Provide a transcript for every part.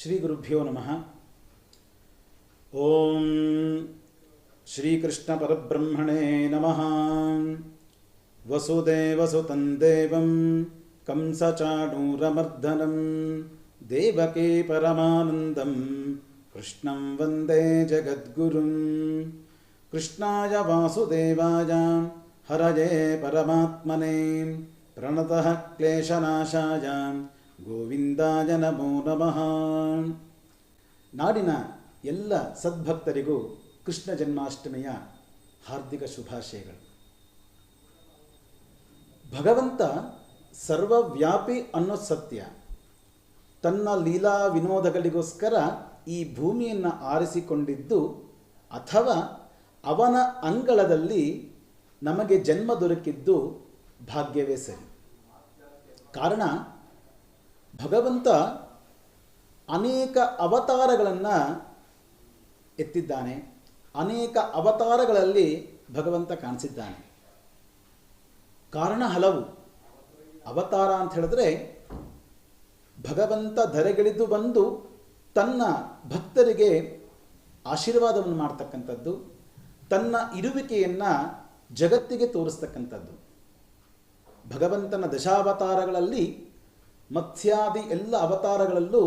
ಶ್ರೀ ಗುರುಭ್ಯೋ ನಮಃ. ಓಂ ಶ್ರೀಕೃಷ್ಣ ಪರಬ್ರಹ್ಮಣೇ ನಮಃ. ವಸುದೇವಸುತಂ ದೇವಂ ಕಂಸಚಾಣೂರಮರ್ದನಂ ದೇವಕೀ ಪರಮಾನಂದಂ ಕೃಷ್ಣಂ ವಂದೇ ಜಗದ್ಗುರುಂ. ಕೃಷ್ಣಾಯ ವಾಸುದೇವಾಯ ಹರಯೇ ಪರಮಾತ್ಮನೇ ಪ್ರಣತಃ ಕ್ಲೇಶನಾಶಾಯ ಗೋವಿಂದಾಯ ನಮೋ ನಮಃ. ನಾಡಿನ ಎಲ್ಲ ಸದ್ಭಕ್ತರಿಗೂ ಕೃಷ್ಣ ಜನ್ಮಾಷ್ಟಮಿಯ ಹಾರ್ದಿಕ ಶುಭಾಶಯಗಳು. ಭಗವಂತ ಸರ್ವವ್ಯಾಪಿ ಅನ್ನೋ ಸತ್ಯ. ತನ್ನ ಲೀಲಾ ವಿನೋದಗಳಿಗೋಸ್ಕರ ಈ ಭೂಮಿಯನ್ನು ಆರಿಸಿಕೊಂಡಿದ್ದು ಅಥವಾ ಅವನ ಅಂಗಳದಲ್ಲಿ ನಮಗೆ ಜನ್ಮ ದೊರಕಿದ್ದು ಭಾಗ್ಯವೇ ಸರಿ. ಕಾರಣ, ಭಗವಂತ ಅನೇಕ ಅವತಾರಗಳನ್ನು ಎತ್ತಿದ್ದಾನೆ. ಅನೇಕ ಅವತಾರಗಳಲ್ಲಿ ಭಗವಂತ ಕಾಣಿಸಿದ್ದಾನೆ. ಕಾರಣ ಹಲವು. ಅವತಾರ ಅಂತ ಹೇಳಿದ್ರೆ ಭಗವಂತ ಧರೆಗಿಳಿದು ಬಂದು ತನ್ನ ಭಕ್ತರಿಗೆ ಆಶೀರ್ವಾದವನ್ನು ಮಾಡ್ತಕ್ಕಂಥದ್ದು, ತನ್ನ ಇರುವಿಕೆಯನ್ನು ಜಗತ್ತಿಗೆ ತೋರಿಸ್ತಕ್ಕಂಥದ್ದು. ಭಗವಂತನ ದಶಾವತಾರಗಳಲ್ಲಿ ಮತ್ಸ್ಯಾದಿ ಎಲ್ಲ ಅವತಾರಗಳಲ್ಲೂ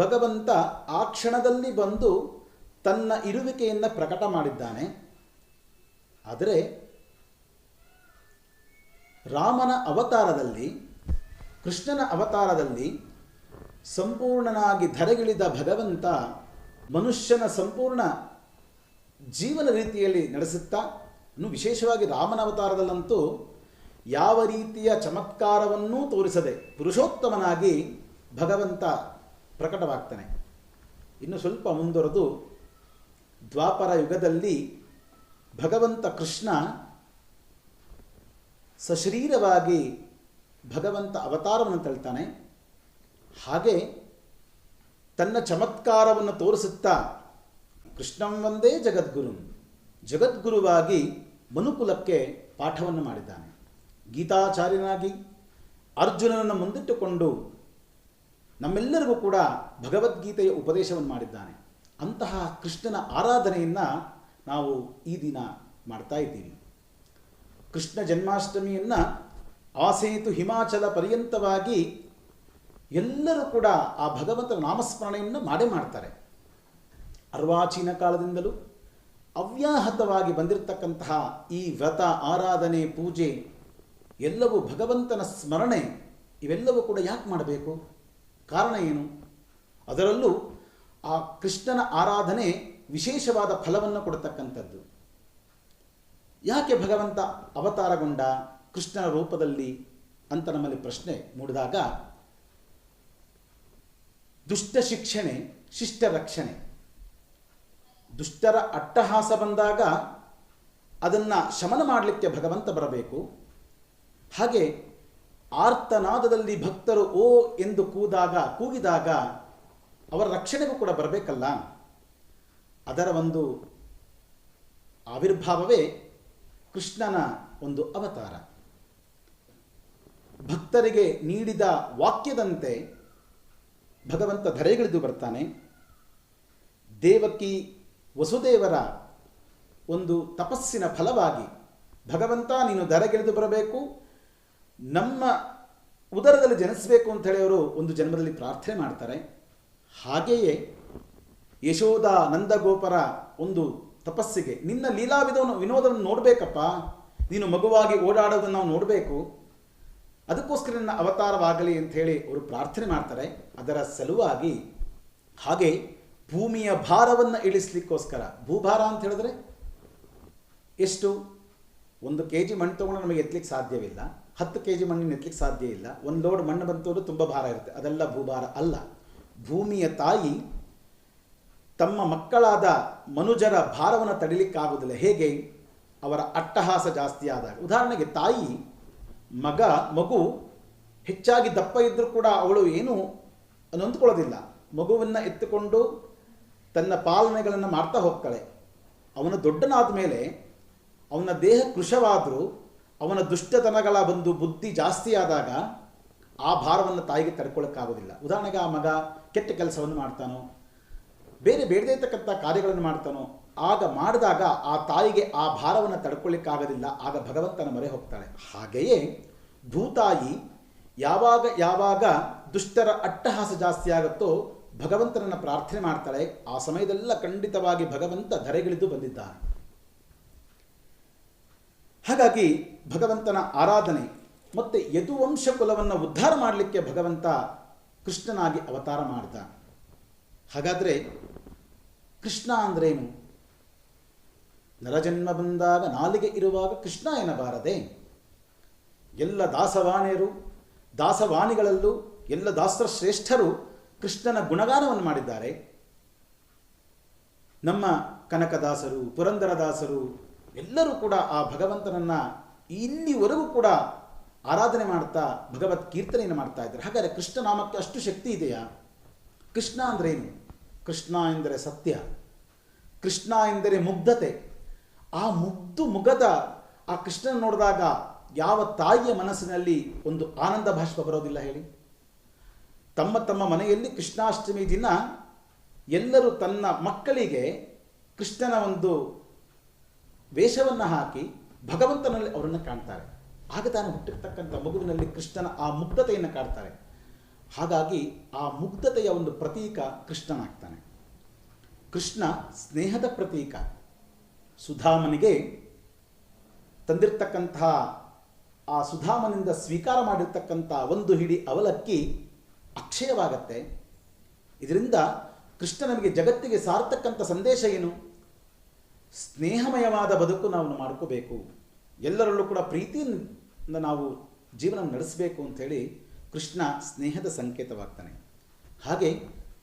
ಭಗವಂತ ಆ ಕ್ಷಣದಲ್ಲಿ ಬಂದು ತನ್ನ ಇರುವಿಕೆಯನ್ನು ಪ್ರಕಟ ಮಾಡಿದ್ದಾನೆ. ಆದರೆ ರಾಮನ ಅವತಾರದಲ್ಲಿ, ಕೃಷ್ಣನ ಅವತಾರದಲ್ಲಿ ಸಂಪೂರ್ಣನಾಗಿ ಧರೆಗಿಳಿದ ಭಗವಂತ ಮನುಷ್ಯನ ಸಂಪೂರ್ಣ ಜೀವನ ರೀತಿಯಲ್ಲಿ ನಡೆಸುತ್ತಾ, ಇನ್ನು ವಿಶೇಷವಾಗಿ ರಾಮನ ಅವತಾರದಲ್ಲಂತೂ ಯಾವ ರೀತಿಯ ಚಮತ್ಕಾರವನ್ನೂ ತೋರಿಸದೆ ಪುರುಷೋತ್ತಮನಾಗಿ ಭಗವಂತ ಪ್ರಕಟವಾಗ್ತಾನೆ. ಇನ್ನು ಸ್ವಲ್ಪ ಮುಂದುವರೆದು ದ್ವಾಪರ ಯುಗದಲ್ಲಿ ಭಗವಂತ ಕೃಷ್ಣ ಸಶರೀರವಾಗಿ ಭಗವಂತ ಅವತಾರವನ್ನು ತಳ್ತಾನೆ. ಹಾಗೆ ತನ್ನ ಚಮತ್ಕಾರವನ್ನು ತೋರಿಸುತ್ತಾ ಕೃಷ್ಣಂ ವಂದೇ ಜಗದ್ಗುರುಂ, ಜಗದ್ಗುರುವಾಗಿ ಮನುಕುಲಕ್ಕೆ ಪಾಠವನ್ನು ಮಾಡಿದ್ದಾನೆ. ಗೀತಾಚಾರ್ಯನಾಗಿ ಅರ್ಜುನನನ್ನು ಮುಂದಿಟ್ಟುಕೊಂಡು ನಮ್ಮೆಲ್ಲರಿಗೂ ಕೂಡ ಭಗವದ್ಗೀತೆಯ ಉಪದೇಶವನ್ನು ಮಾಡಿದ್ದಾನೆ. ಅಂತಹ ಕೃಷ್ಣನ ಆರಾಧನೆಯನ್ನು ನಾವು ಈ ದಿನ ಮಾಡ್ತಾ ಇದ್ದೀವಿ. ಕೃಷ್ಣ ಜನ್ಮಾಷ್ಟಮಿಯನ್ನು ಆಸೇತು ಹಿಮಾಚಲ ಪರ್ಯಂತವಾಗಿ ಎಲ್ಲರೂ ಕೂಡ ಆ ಭಗವಂತನ ನಾಮಸ್ಮರಣೆಯನ್ನು ಮಾಡೇ ಮಾಡ್ತಾರೆ. ಅರ್ವಾಚೀನ ಕಾಲದಿಂದಲೂ ಅವ್ಯಾಹತವಾಗಿ ಬಂದಿರತಕ್ಕಂತಹ ಈ ವ್ರತ, ಆರಾಧನೆ, ಪೂಜೆ ಎಲ್ಲವೂ ಭಗವಂತನ ಸ್ಮರಣೆ. ಇವೆಲ್ಲವೂ ಕೂಡ ಯಾಕೆ ಮಾಡಬೇಕು? ಕಾರಣ ಏನು? ಅದರಲ್ಲೂ ಆ ಕೃಷ್ಣನ ಆರಾಧನೆ ವಿಶೇಷವಾದ ಫಲವನ್ನು ಕೊಡತಕ್ಕಂಥದ್ದು. ಯಾಕೆ ಭಗವಂತ ಅವತಾರಗೊಂಡ ಕೃಷ್ಣನ ರೂಪದಲ್ಲಿ ಅಂತ ನಮ್ಮಲ್ಲಿ ಪ್ರಶ್ನೆ ಮೂಡಿದಾಗ, ದುಷ್ಟ ಶಿಕ್ಷಣೆ, ಶಿಷ್ಟ ರಕ್ಷಣೆ. ದುಷ್ಟರ ಅಟ್ಟಹಾಸ ಬಂದಾಗ ಅದನ್ನು ಶಮನ ಮಾಡಲಿಕ್ಕೆ ಭಗವಂತ ಬರಬೇಕು. ಹಾಗೆ ಆರ್ತನಾದದಲ್ಲಿ ಭಕ್ತರು ಓ ಎಂದು ಕೂಗಿದಾಗ ಅವರ ರಕ್ಷಣೆಗೂ ಕೂಡ ಬರಬೇಕಲ್ಲ. ಅದರ ಒಂದು ಆವಿರ್ಭಾವವೇ ಕೃಷ್ಣನ ಒಂದು ಅವತಾರ. ಭಕ್ತರಿಗೆ ನೀಡಿದ ವಾಕ್ಯದಂತೆ ಭಗವಂತ ಧರೆಗಿಳಿದು ಬರ್ತಾನೆ. ದೇವಕಿ ವಸುದೇವರ ಒಂದು ತಪಸ್ಸಿನ ಫಲವಾಗಿ ಭಗವಂತ ನೀನು ಧರೆಗಿಳಿದು ಬರಬೇಕು, ನಮ್ಮ ಉದರದಲ್ಲಿ ಜನಿಸಬೇಕು ಅಂತ ಹೇಳಿ ಅವರು ಒಂದು ಜನ್ಮದಲ್ಲಿ ಪ್ರಾರ್ಥನೆ ಮಾಡ್ತಾರೆ. ಹಾಗೆಯೇ ಯಶೋಧ ನಂದಗೋಪರ ಒಂದು ತಪಸ್ಸಿಗೆ, ನಿನ್ನ ಲೀಲಾ ವಿನೋದವನ್ನು ನೋಡಬೇಕಪ್ಪ, ನೀನು ಮಗುವಾಗಿ ಓಡಾಡೋದನ್ನು ನಾವು ನೋಡಬೇಕು, ಅದಕ್ಕೋಸ್ಕರ ನನ್ನ ಅವತಾರವಾಗಲಿ ಅಂತ ಹೇಳಿ ಅವರು ಪ್ರಾರ್ಥನೆ ಮಾಡ್ತಾರೆ. ಅದರ ಸಲುವಾಗಿ ಹಾಗೆ ಭೂಮಿಯ ಭಾರವನ್ನು ಇಳಿಸ್ಲಿಕ್ಕೋಸ್ಕರ, ಭೂಭಾರ ಅಂತ ಹೇಳಿದ್ರೆ ಎಷ್ಟು? 1 kg ಮಣ್ಣು ತೊಗೊಂಡು ನಮಗೆ ಎತ್ತಲಿಕ್ಕೆ ಸಾಧ್ಯವಿಲ್ಲ. 10 kg ಮಣ್ಣನ್ನು ಎತ್ತಲಿಕ್ಕೆ ಸಾಧ್ಯ ಇಲ್ಲ. 1 ಲೋಡ್ ಮಣ್ಣು ಬಂತವರು ತುಂಬ ಭಾರ ಇರುತ್ತೆ. ಅದೆಲ್ಲ ಭೂಭಾರ ಅಲ್ಲ. ಭೂಮಿಯ ತಾಯಿ ತಮ್ಮ ಮಕ್ಕಳಾದ ಮನುಜರ ಭಾರವನ್ನು ತಡಿಲಿಕ್ಕಾಗೋದಿಲ್ಲ. ಹೇಗೆ? ಅವರ ಅಟ್ಟಹಾಸ ಜಾಸ್ತಿ ಆದಾಗ. ಉದಾಹರಣೆಗೆ ತಾಯಿ ಮಗು ಹೆಚ್ಚಾಗಿ ದಪ್ಪ ಇದ್ದರೂ ಕೂಡ ಅವಳು ಏನು ನೊಂದ್ಕೊಳ್ಳೋದಿಲ್ಲ. ಮಗುವನ್ನು ಎತ್ತುಕೊಂಡು ತನ್ನ ಪಾಲನೆಗಳನ್ನು ಮಾಡ್ತಾ ಹೋಗ್ತಾಳೆ. ಅವನ ದೊಡ್ಡನಾದ ಮೇಲೆ ಅವನ ದೇಹ ಕೃಶವಾದರೂ ಅವನ ದುಷ್ಟತನಗಳ ಒಂದು ಬುದ್ಧಿ ಜಾಸ್ತಿ ಆದಾಗ ಆ ಭಾರವನ್ನು ತಾಯಿಗೆ ತಡ್ಕೊಳ್ಳೋಕ್ಕಾಗೋದಿಲ್ಲ. ಉದಾಹರಣೆಗೆ ಆ ಮಗ ಕೆಟ್ಟ ಕೆಲಸವನ್ನು ಮಾಡ್ತಾನೋ, ಬೇರೆ ಬೇಡದೇ ಇರತಕ್ಕಂಥ ಕಾರ್ಯಗಳನ್ನು ಮಾಡ್ತಾನೋ, ಆಗ ಮಾಡಿದಾಗ ಆ ತಾಯಿಗೆ ಆ ಭಾರವನ್ನು ತಡ್ಕೊಳ್ಳಿಕ್ಕಾಗೋದಿಲ್ಲ. ಆಗ ಭಗವಂತನ ಮೊರೆ ಹೋಗ್ತಾಳೆ. ಹಾಗೆಯೇ ಭೂತಾಯಿ ಯಾವಾಗ ಯಾವಾಗ ದುಷ್ಟರ ಅಟ್ಟಹಾಸ ಜಾಸ್ತಿ ಆಗುತ್ತೋ ಭಗವಂತನನ್ನು ಪ್ರಾರ್ಥನೆ ಮಾಡ್ತಾಳೆ. ಆ ಸಮಯದೆಲ್ಲ ಖಂಡಿತವಾಗಿ ಭಗವಂತ ಧರೆಗಿಳಿದು ಬಂದಿದ್ದಾನೆ. ಹಾಗಾಗಿ ಭಗವಂತನ ಆರಾಧನೆ ಮತ್ತು ಯದುವಂಶ ಕುಲವನ್ನು ಉದ್ಧಾರ ಮಾಡಲಿಕ್ಕೆ ಭಗವಂತ ಕೃಷ್ಣನಾಗಿ ಅವತಾರ ಮಾಡಿದ. ಹಾಗಾದರೆ ಕೃಷ್ಣ ಅಂದ್ರೇನು? ನರಜನ್ಮ ಬಂದಾಗ ನಾಲಿಗೆ ಇರುವಾಗ ಕೃಷ್ಣ ಎನ್ನಬಾರದೆ? ಎಲ್ಲ ದಾಸವಾಣಿಯರು, ದಾಸವಾಣಿಗಳಲ್ಲೂ ಎಲ್ಲ ದಾಸರ ಶ್ರೇಷ್ಠರು ಕೃಷ್ಣನ ಗುಣಗಾನವನ್ನು ಮಾಡಿದ್ದಾರೆ. ನಮ್ಮ ಕನಕದಾಸರು, ಪುರಂದರದಾಸರು ಎಲ್ಲರೂ ಕೂಡ ಆ ಭಗವಂತನನ್ನು ಇಲ್ಲಿವರೆಗೂ ಕೂಡ ಆರಾಧನೆ ಮಾಡ್ತಾ ಭಗವತ್ ಕೀರ್ತನೆಯನ್ನು ಮಾಡ್ತಾ ಇದ್ದಾರೆ. ಹಾಗಾದರೆ ಕೃಷ್ಣ ನಾಮಕ್ಕೆ ಅಷ್ಟು ಶಕ್ತಿ ಇದೆಯಾ? ಕೃಷ್ಣ ಅಂದ್ರೇನು? ಕೃಷ್ಣ ಎಂದರೆ ಸತ್ಯ, ಕೃಷ್ಣ ಎಂದರೆ ಮುಗ್ಧತೆ. ಆ ಮುಗದ ಆ ಕೃಷ್ಣನ ನೋಡಿದಾಗ ಯಾವ ತಾಯಿಯ ಮನಸ್ಸಿನಲ್ಲಿ ಒಂದು ಆನಂದ ಭಾಷ್ಪ ಬರೋದಿಲ್ಲ ಹೇಳಿ? ತಮ್ಮ ತಮ್ಮ ಮನೆಯಲ್ಲಿ ಕೃಷ್ಣಾಷ್ಟಮಿ ದಿನ ಎಲ್ಲರೂ ತನ್ನ ಮಕ್ಕಳಿಗೆ ಕೃಷ್ಣನ ಒಂದು ವೇಷವನ್ನು ಹಾಕಿ ಭಗವಂತನಲ್ಲಿ ಅವರನ್ನು ಕಾಣ್ತಾರೆ. ಆಗ ತಾನು ಹುಟ್ಟಿರ್ತಕ್ಕಂಥ ಮಗುವಿನಲ್ಲಿ ಕೃಷ್ಣನ ಆ ಮುಗ್ಧತೆಯನ್ನು ಕಾಡ್ತಾರೆ. ಹಾಗಾಗಿ ಆ ಮುಗ್ಧತೆಯ ಒಂದು ಪ್ರತೀಕ ಕೃಷ್ಣನಾಗ್ತಾನೆ. ಕೃಷ್ಣ ಸ್ನೇಹದ ಪ್ರತೀಕ. ಸುಧಾಮನಿಗೆ ತಂದಿರತಕ್ಕಂತಹ ಆ ಸುಧಾಮನಿಂದ ಸ್ವೀಕಾರ ಮಾಡಿರ್ತಕ್ಕಂಥ ಒಂದು ಹಿಡಿ ಅವಲಕ್ಕಿ ಅಕ್ಷಯವಾಗತ್ತೆ. ಇದರಿಂದ ಕೃಷ್ಣ ನಮಗೆ ಜಗತ್ತಿಗೆ ಸಾರ್ತಕ್ಕಂಥ ಸಂದೇಶ ಏನು? ಸ್ನೇಹಮಯವಾದ ಬದುಕು ನಾವು ಮಾಡ್ಕೋಬೇಕು, ಎಲ್ಲರಲ್ಲೂ ಕೂಡ ಪ್ರೀತಿಯಿಂದ ನಾವು ಜೀವನ ನಡೆಸಬೇಕು ಅಂಥೇಳಿ ಕೃಷ್ಣ ಸ್ನೇಹದ ಸಂಕೇತವಾಗ್ತಾನೆ. ಹಾಗೆ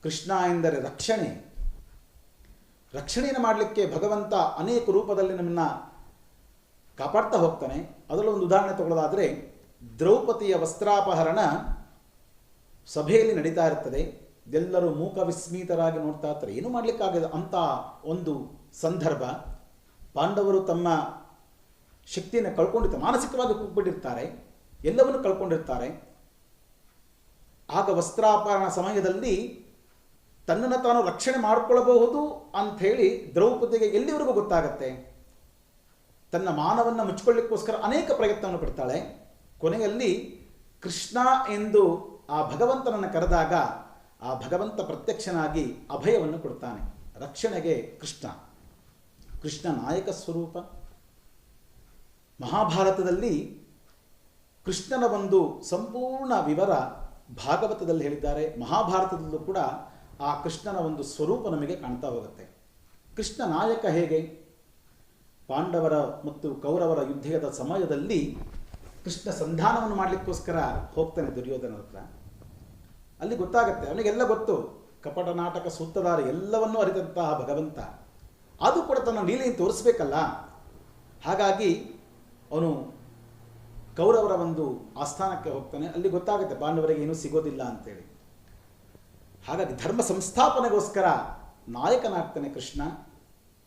ಕೃಷ್ಣ ಎಂದರೆ ರಕ್ಷಣೆ. ರಕ್ಷಣೆಯನ್ನು ಮಾಡಲಿಕ್ಕೆ ಭಗವಂತ ಅನೇಕ ರೂಪದಲ್ಲಿ ನಮ್ಮನ್ನು ಕಾಪಾಡ್ತಾ ಹೋಗ್ತಾನೆ. ಅದರಲ್ಲೂ ಒಂದು ಉದಾಹರಣೆ ತಗೊಳ್ಳೋದಾದರೆ, ದ್ರೌಪದಿಯ ವಸ್ತ್ರಾಪಹರಣ ಸಭೆಯಲ್ಲಿ ನಡೀತಾ ಇರ್ತದೆ. ಎಲ್ಲರೂ ಮೂಕ ವಿಸ್ಮಿತರಾಗಿ ನೋಡ್ತಾ ಇರ್ತಾರೆ, ಏನೂ ಮಾಡಲಿಕ್ಕಾಗದ ಅಂಥ ಒಂದು ಸಂದರ್ಭ. ಪಾಂಡವರು ತಮ್ಮ ಶಕ್ತಿಯನ್ನು ಕಳ್ಕೊಂಡಿರ್ತಾರೆ, ಮಾನಸಿಕವಾಗಿ ಕುಗ್ಬಿಟ್ಟಿರ್ತಾರೆ, ಎಲ್ಲವನ್ನು ಕಳ್ಕೊಂಡಿರ್ತಾರೆ. ಆಗ ವಸ್ತ್ರಾಪಹರಣ ಸಮಯದಲ್ಲಿ ತನ್ನನ್ನು ತಾನು ರಕ್ಷಣೆ ಮಾಡಿಕೊಳ್ಳಬಹುದು ಅಂಥೇಳಿ ದ್ರೌಪದಿಗೆ ಎಲ್ಲಿವರೆಗೂ ಗೊತ್ತಾಗತ್ತೆ? ತನ್ನ ಮಾನವನ್ನು ಮುಚ್ಚಿಕೊಳ್ಳಿಕ್ಕೋಸ್ಕರ ಅನೇಕ ಪ್ರಯತ್ನವನ್ನು ಪಡ್ತಾಳೆ. ಕೊನೆಯಲ್ಲಿ ಕೃಷ್ಣ ಎಂದು ಆ ಭಗವಂತನನ್ನು ಕರೆದಾಗ ಆ ಭಗವಂತ ಪ್ರತ್ಯಕ್ಷನಾಗಿ ಅಭಯವನ್ನು ಕೊಡ್ತಾನೆ. ರಕ್ಷಣೆಗೆ ಕೃಷ್ಣ. ಕೃಷ್ಣ ನಾಯಕ ಸ್ವರೂಪ. ಮಹಾಭಾರತದಲ್ಲಿ ಕೃಷ್ಣನ ಒಂದು ಸಂಪೂರ್ಣ ವಿವರ ಭಾಗವತದಲ್ಲಿ ಹೇಳಿದ್ದಾರೆ. ಮಹಾಭಾರತದಲ್ಲೂ ಕೂಡ ಆ ಕೃಷ್ಣನ ಒಂದು ಸ್ವರೂಪ ನಮಗೆ ಕಾಣ್ತಾ ಹೋಗುತ್ತೆ. ಕೃಷ್ಣ ನಾಯಕ ಹೇಗೆ? ಪಾಂಡವರ ಮತ್ತು ಕೌರವರ ಯುದ್ಧದ ಸಮಯದಲ್ಲಿ ಕೃಷ್ಣ ಸಂಧಾನವನ್ನು ಮಾಡಲಿಕ್ಕೋಸ್ಕರ ಹೋಗ್ತಾನೆ ದುರ್ಯೋಧನ ಹತ್ರ. ಅಲ್ಲಿ ಗೊತ್ತಾಗತ್ತೆ, ಅವನಿಗೆಲ್ಲ ಗೊತ್ತು, ಕಪಟ ನಾಟಕ ಸೂತ್ರಧಾರ ಎಲ್ಲವನ್ನೂ ಅರಿತಂತಹ ಭಗವಂತ. ಅದು ಕೂಡ ತನ್ನ ಲೀಲೆಯನ್ನು ತೋರಿಸ್ಬೇಕಲ್ಲ. ಹಾಗಾಗಿ ಅವನು ಕೌರವರ ಒಂದು ಆಸ್ಥಾನಕ್ಕೆ ಹೋಗ್ತಾನೆ. ಅಲ್ಲಿ ಗೊತ್ತಾಗುತ್ತೆ ಪಾಂಡವರಿಗೆ ಏನೂ ಸಿಗೋದಿಲ್ಲ ಅಂತೇಳಿ. ಹಾಗಾಗಿ ಧರ್ಮ ಸಂಸ್ಥಾಪನೆಗೋಸ್ಕರ ನಾಯಕನಾಗ್ತಾನೆ ಕೃಷ್ಣ.